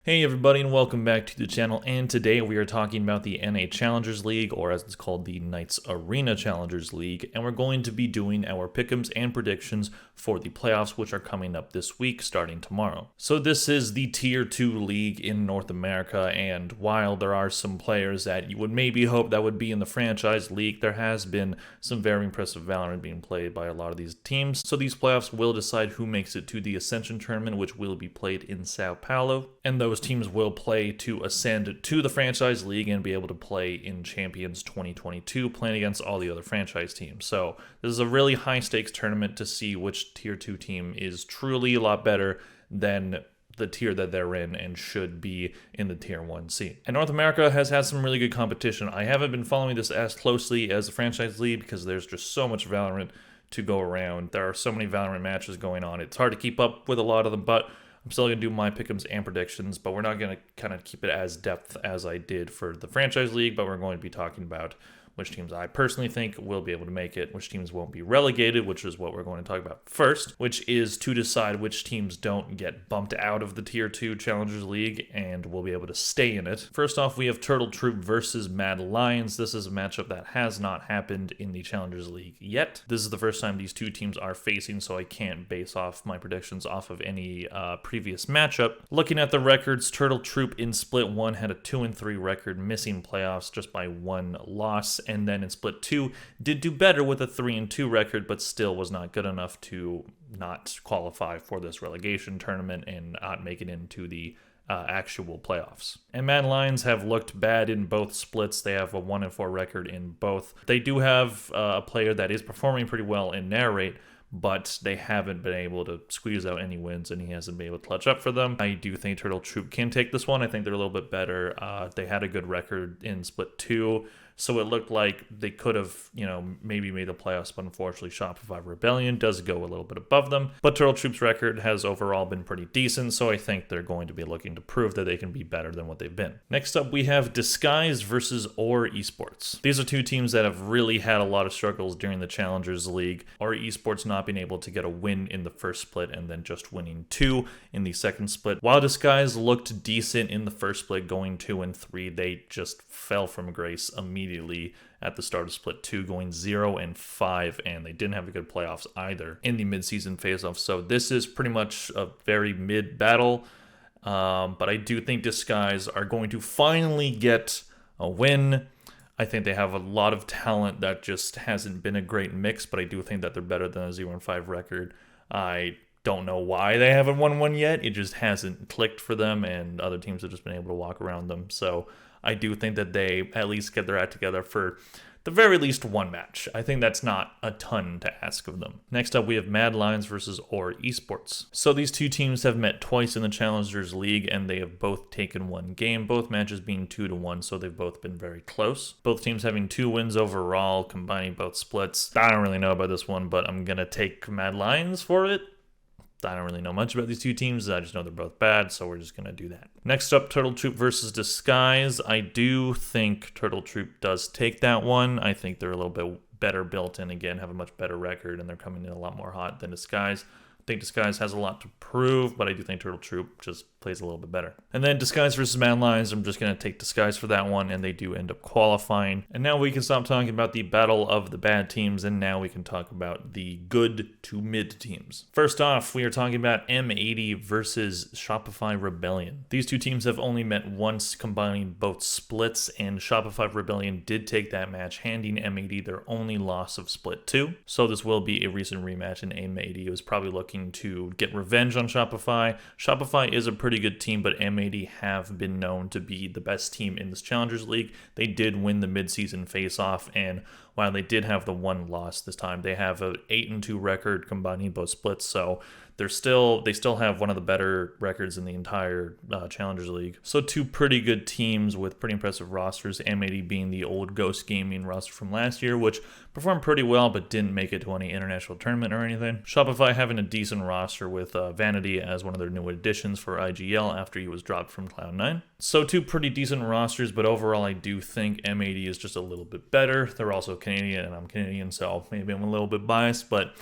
Hey everybody and welcome back to the channel, and today we are talking about the NA Challengers League, or as it's called, the Knights Arena Challengers League, and we're going to be doing our pick'ems and predictions for the playoffs, which are coming up this week starting tomorrow. So this is the Tier 2 league in North America, and while there are some players that you would maybe hope that would be in the franchise league, there has been some very impressive valorant being played by a lot of these teams. So these playoffs will decide who makes it to the Ascension tournament, which will be played in Sao Paulo, and those teams will play to ascend to the franchise league and be able to play in Champions 2022, playing against all the other franchise teams. So this is a really high stakes tournament to see which tier 2 team is truly a lot better than the tier that they're in and should be in the tier 1C. And North America has had some really good competition. I haven't been following this as closely as the franchise league because there's just so much Valorant to go around. There are so many Valorant matches going on. It's hard to keep up with a lot of them, but I'm still going to do my pick'ems and predictions, but we're not going to kind of keep it as depth as I did for the franchise league, but we're going to be talking about which teams I personally think will be able to make it, which teams won't be relegated, which is what we're going to talk about first, which is to decide which teams don't get bumped out of the Tier 2 Challengers League and will be able to stay in it. First off, we have Turtle Troop versus Mad Lions. This is a matchup that has not happened in the Challengers League yet. This is the first time these two teams are facing, so I can't base off my predictions off of any previous matchup. Looking at the records, Turtle Troop in Split 1 had a 2-3 record, missing playoffs just by one loss, and then in Split 2 did do better with a 3-2 record, but still was not good enough to not qualify for this relegation tournament and not make it into the actual playoffs. And Mad Lions have looked bad in both splits. They have a 1-4 record in both. They do have a player that is performing pretty well in Narrate, but they haven't been able to squeeze out any wins, and he hasn't been able to clutch up for them. I do think Turtle Troop can take this one. I think they're a little bit better. They had a good record in Split 2, so it looked like they could have, maybe made the playoffs, but unfortunately Shopify Rebellion does go a little bit above them. But Turtle Troop's record has overall been pretty decent, so I think they're going to be looking to prove that they can be better than what they've been. Next up, we have Disguise versus Or Esports. These are two teams that have really had a lot of struggles during the Challengers League. Or Esports not being able to get a win in the first split and then just winning 2 in the second split. While Disguise looked decent in the first split, going 2-3, they just fell from grace immediately at the start of Split 2, going 0-5, and they didn't have a good playoffs either in the mid-season face-off. So this is pretty much a very mid battle, but I do think Disguise are going to finally get a win. I think they have a lot of talent that just hasn't been a great mix, but I do think that they're better than a 0-5 record. I don't know why they haven't won one yet. It just hasn't clicked for them, and other teams have just been able to walk around them. So I do think that they at least get their act together for the very least one match. I think that's not a ton to ask of them. Next up, we have Mad Lions versus Or Esports. So these two teams have met twice in the Challengers League, and they have both taken one game, both matches being 2-1, so they've both been very close. Both teams having 2 wins overall, combining both splits. I don't really know about this one, but I'm going to take Mad Lions for it. I don't really know much about these two teams. I just know they're both bad, so we're just going to do that. Next up, Turtle Troop versus Disguise. I do think Turtle Troop does take that one. I think they're a little bit better built and, again, have a much better record, and they're coming in a lot more hot than Disguise. I think Disguise has a lot to prove, but I do think Turtle Troop just plays a little bit better. And then Disguise versus Mad Lions, I'm just going to take Disguise for that one, and they do end up qualifying. And now we can stop talking about the battle of the bad teams, and now we can talk about the good to mid teams. First off, we are talking about M80 versus Shopify Rebellion. These two teams have only met once, combining both splits, and Shopify Rebellion did take that match, handing M80 their only loss of Split 2. So this will be a recent rematch, and M80 was probably looking to get revenge on Shopify. Shopify is a pretty good team, but M80 have been known to be the best team in this Challengers League. They did win the mid-season face-off, and while they did have the one loss this time, they have an 8-2 record combining both splits, so they still have one of the better records in the entire Challengers League. So two pretty good teams with pretty impressive rosters, M80 being the old Ghost Gaming roster from last year, which performed pretty well but didn't make it to any international tournament or anything. Shopify having a decent roster with Vanity as one of their new additions for IGL after he was dropped from Cloud9. So two pretty decent rosters, but overall I do think M80 is just a little bit better. They're also Canadian, and I'm Canadian, so maybe I'm a little bit biased, but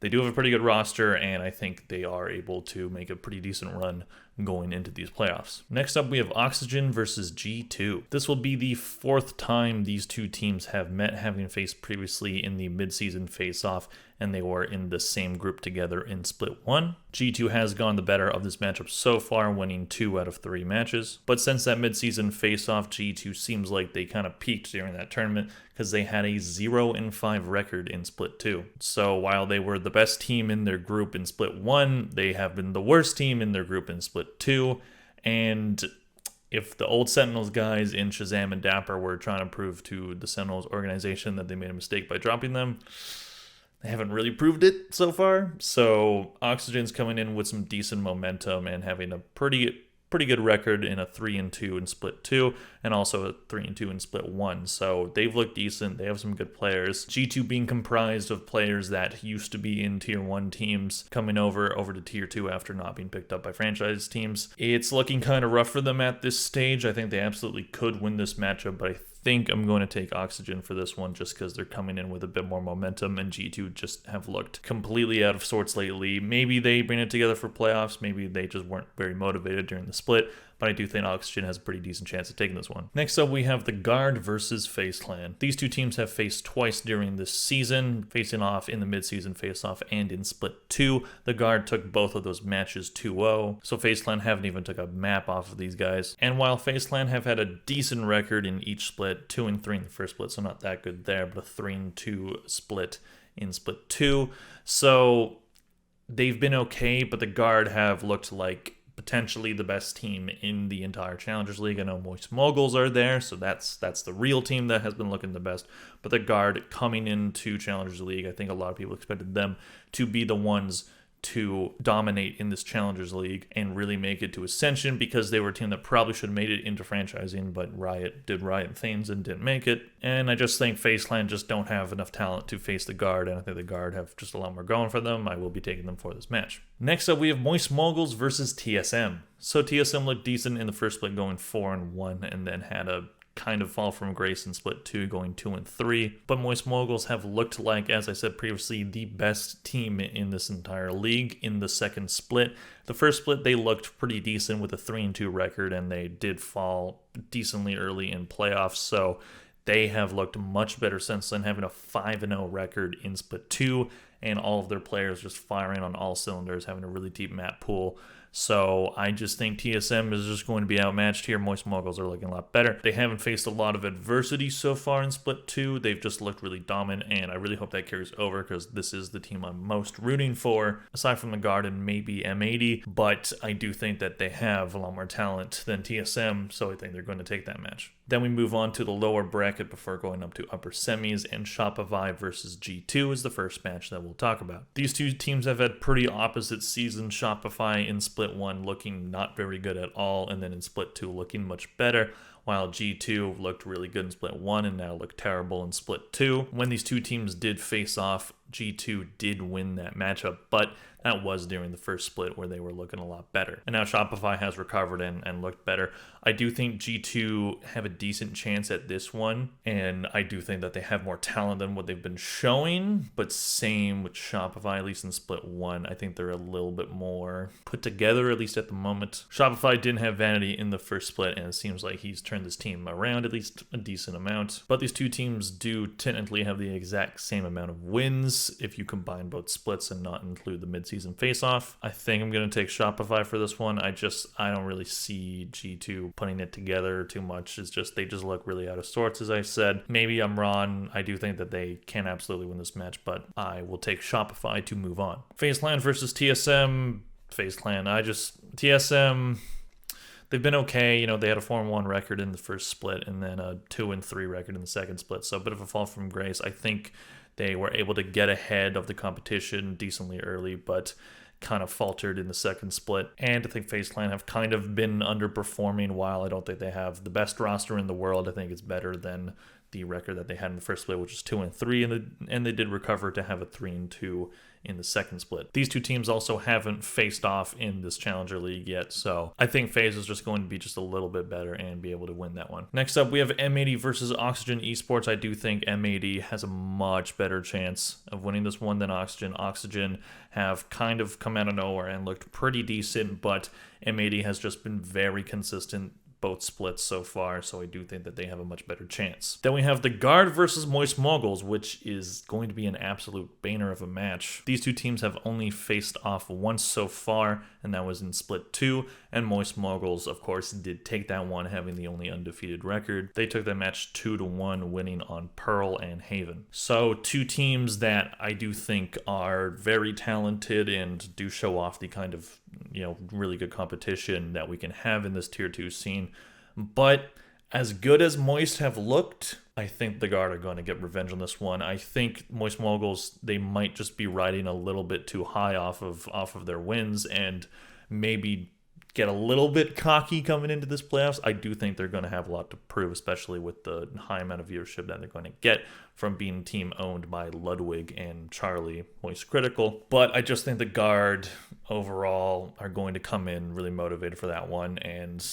they do have a pretty good roster, and I think they are able to make a pretty decent run going into these playoffs. Next up, we have Oxygen versus G2. This will be the 4th time these two teams have met, having faced previously in the midseason face-off, and they were in the same group together in Split 1. G2 has gone the better of this matchup so far, winning 2 out of 3 matches. But since that midseason face-off, G2 seems like they kind of peaked during that tournament because they had a 0-5 record in Split 2. So while they were the best team in their group in Split 1, they have been the worst team in their group in Split 2. And if the old Sentinels guys in Shazam and Dapper were trying to prove to the Sentinels organization that they made a mistake by dropping them, they haven't really proved it so far. So Oxygen's coming in with some decent momentum and having a pretty good record in a 3-2 in Split 2 and also a 3-2 in Split 1. So they've looked decent. They have some good players. G2 being comprised of players that used to be in Tier 1 teams coming over to Tier 2 after not being picked up by franchise teams. It's looking kind of rough for them at this stage. I think they absolutely could win this matchup, but I think I'm going to take Oxygen for this one just because they're coming in with a bit more momentum, and G2 just have looked completely out of sorts lately. Maybe they bring it together for playoffs. Maybe they just weren't very motivated during the split, but I do think Oxygen has a pretty decent chance of taking this one. Next up, we have the Guard versus FaZe Clan. These two teams have faced twice during this season, facing off in the midseason face-off and in Split 2. The Guard took both of those matches 2-0, so FaZe Clan haven't even took a map off of these guys. And while FaZe Clan have had a decent record in each split, 2-3 in the first split, so not that good there, but a 3-2 split in Split 2. So they've been okay, but the Guard have looked like potentially the best team in the entire Challengers League. I know Moist Moguls are there, so that's the real team that has been looking the best. But the Guard coming into Challengers League, I think a lot of people expected them to be the ones to dominate in this Challengers League and really make it to Ascension, because they were a team that probably should have made it into franchising, but Riot did Riot things and didn't make it. And I just think FaZe Clan just don't have enough talent to face the Guard, and I think the Guard have just a lot more going for them. I will be taking them for this match. Next up, we have Moist Moguls versus TSM. So TSM looked decent in the first split, going 4-1, and then had a kind of fall from grace in Split 2, going 2-3. But Moist Moguls have looked like, as I said previously, the best team in this entire league in the second split. The first split, they looked pretty decent with a 3-2 record, and they did fall decently early in playoffs, so they have looked much better since then, having a 5-0 record in Split 2, and all of their players just firing on all cylinders, having a really deep map pool. So I just think TSM is just going to be outmatched here. Moist Moguls are looking a lot better. They haven't faced a lot of adversity so far in Split 2. They've just looked really dominant, and I really hope that carries over because this is the team I'm most rooting for, aside from the Guard and maybe M80. But I do think that they have a lot more talent than TSM, so I think they're going to take that match. Then we move on to the lower bracket before going up to upper semis, and Shopify versus G2 is the first match that we'll talk about. These two teams have had pretty opposite seasons. Shopify in Split 1 looking not very good at all, and then in Split 2 looking much better, while G2 looked really good in Split 1 and now look terrible in Split 2. When these two teams did face off, G2 did win that matchup, but that was during the first split where they were looking a lot better. And now Shopify has recovered and looked better. I do think G2 have a decent chance at this one, and I do think that they have more talent than what they've been showing, but same with Shopify, at least in Split 1. I think they're a little bit more put together, at least at the moment. Shopify didn't have Vanity in the first split, and it seems like he's turned this team around at least a decent amount. But these two teams do technically have the exact same amount of wins if you combine both splits and not include the mid-season face-off. I think I'm going to take Shopify for this one. I don't really see G2 putting it together too much. It's just they just look really out of sorts, as I said. Maybe I'm wrong. I do think that they can absolutely win this match, but I will take Shopify to move on. FaZe Clan versus TSM. FaZe Clan. TSM, they've been okay. You know, they had a 4-1 record in the first split and then a 2-3 record in the second split. So a bit of a fall from grace. I think they were able to get ahead of the competition decently early, but kind of faltered in the second split. And I think FaZe Clan have kind of been underperforming. While I don't think they have the best roster in the world, I think it's better than the record that they had in the first split, which was 2-3, and they did recover to have a 3-2 in the second split. These two teams also haven't faced off in this Challenger League yet, so I think FaZe is just going to be just a little bit better and be able to win that one. Next up, we have M80 versus Oxygen Esports. I do think M80 has a much better chance of winning this one than Oxygen. Oxygen have kind of come out of nowhere and looked pretty decent, but M80 has just been very consistent both splits so far, so I do think that they have a much better chance. Then we have the Guard versus Moist Moguls, which is going to be an absolute banger of a match. These two teams have only faced off once so far, and that was in split 2, and Moist Moguls, of course, did take that one, having the only undefeated record. They took that match 2-1, winning on Pearl and Haven. So two teams that I do think are very talented and do show off the kind of, really good competition that we can have in this tier 2 scene. But as good as Moist have looked, I think the Guard are going to get revenge on this one. I think Moist Moguls, they might just be riding a little bit too high off of their wins and maybe get a little bit cocky coming into this playoffs. I do think they're going to have a lot to prove, especially with the high amount of viewership that they're going to get from being team owned by Ludwig and Charlie, Moist Critical. But I just think the Guard overall are going to come in really motivated for that one, and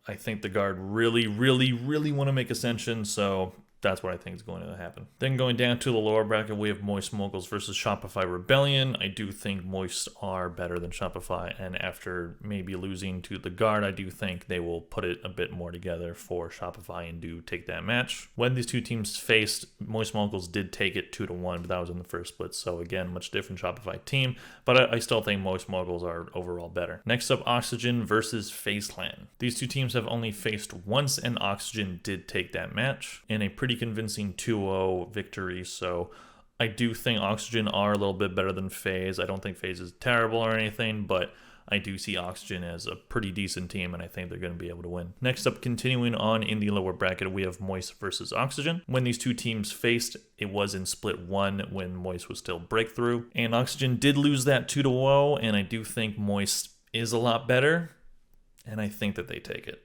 I think the Guard really, really, really want to make Ascension, so that's what I think is going to happen. Then going down to the lower bracket, we have Moist Moguls versus Shopify Rebellion. I do think Moist are better than Shopify, and after maybe losing to the Guard, I do think they will put it a bit more together for Shopify and do take that match. When these two teams faced, Moist Moguls did take it 2-1, but that was in the first split, so again, much different Shopify team, but I still think Moist Moguls are overall better. Next up, Oxygen versus FaZe Clan. These two teams have only faced once, and Oxygen did take that match in a pretty convincing 2-0 victory, so I do think Oxygen are a little bit better than FaZe. I don't think FaZe is terrible or anything, but I do see Oxygen as a pretty decent team, and I think they're going to be able to win. Next up, continuing on in the lower bracket, we have Moist versus Oxygen. When these two teams faced, it was in split 1 when Moist was still Breakthrough, and Oxygen did lose that 2-0, and I do think Moist is a lot better, and I think that they take it.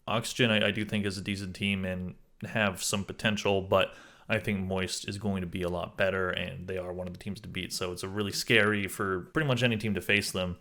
Oxygen, I do think, is a decent team and have some potential, but I think Moist is going to be a lot better, and they are one of the teams to beat, so it's a really scary for pretty much any team to face them.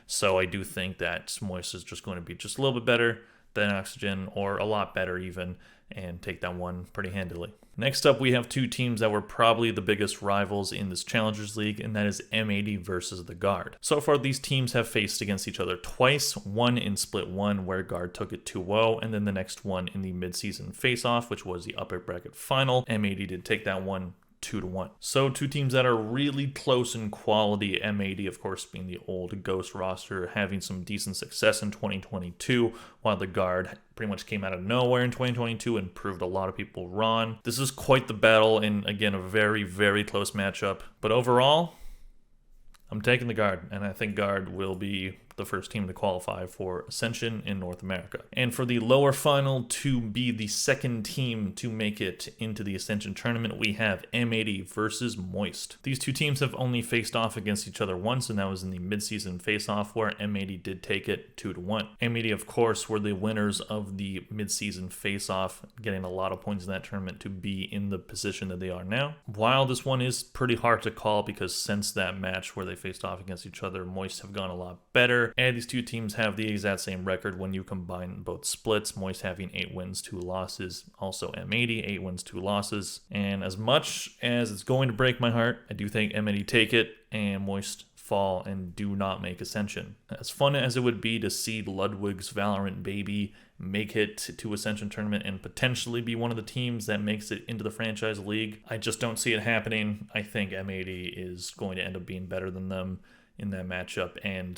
So I do think that Moist is just going to be just a little bit better than Oxygen, or a lot better even, and take that one pretty handily. Next up, we have two teams that were probably the biggest rivals in this Challengers League, and that is M80 versus the Guard. So far, these teams have faced against each other twice, one in split 1 where Guard took it 2-0, and then the next one in the mid-season face-off, which was the upper bracket final. M80 did take that one 2-1. So two teams that are really close in quality. M80, of course, being the old Ghost roster, having some decent success in 2022, while the Guard pretty much came out of nowhere in 2022 and proved a lot of people wrong. This is quite the battle, and again, a very, very close matchup. But overall, I'm taking the Guard, and I think Guard will be the first team to qualify for Ascension in North America. And for the lower final, to be the second team to make it into the Ascension tournament, we have M80 versus Moist. These two teams have only faced off against each other once, and that was in the mid-season face-off where M80 did take it 2-1. M80, of course, were the winners of the mid-season face-off, getting a lot of points in that tournament to be in the position that they are now. While this one is pretty hard to call, because since that match where they faced off against each other, Moist have gone a lot better, and these two teams have the exact same record when you combine both splits. Moist having 8 wins, 2 losses. Also M80, 8 wins, 2 losses. And as much as it's going to break my heart, I do think M80 take it and Moist fall and do not make Ascension. As fun as it would be to see Ludwig's Valorant baby make it to Ascension tournament and potentially be one of the teams that makes it into the franchise league, I just don't see it happening. I think M80 is going to end up being better than them in that matchup, and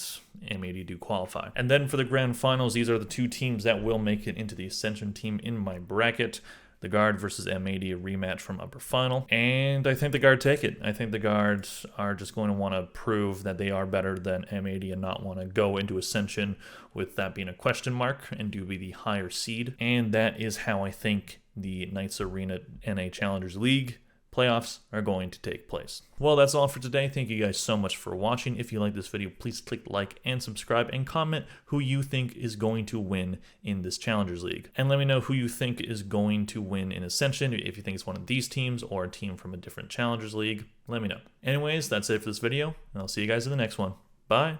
M80 do qualify. And then for the grand finals, these are the two teams that will make it into the Ascension team in my bracket. The Guard versus M80, a rematch from upper final. And I think the Guard take it. I think the Guards are just going to want to prove that they are better than M80 and not want to go into Ascension with that being a question mark and do be the higher seed. And that is how I think the Knights Arena NA Challengers League playoffs are going to take place. Well, that's all for today. Thank you guys so much for watching. If you like this video, please click like and subscribe and comment who you think is going to win in this Challengers League. And let me know who you think is going to win in Ascension. If you think it's one of these teams or a team from a different Challengers League, let me know. Anyways, that's it for this video, and I'll see you guys in the next one. Bye.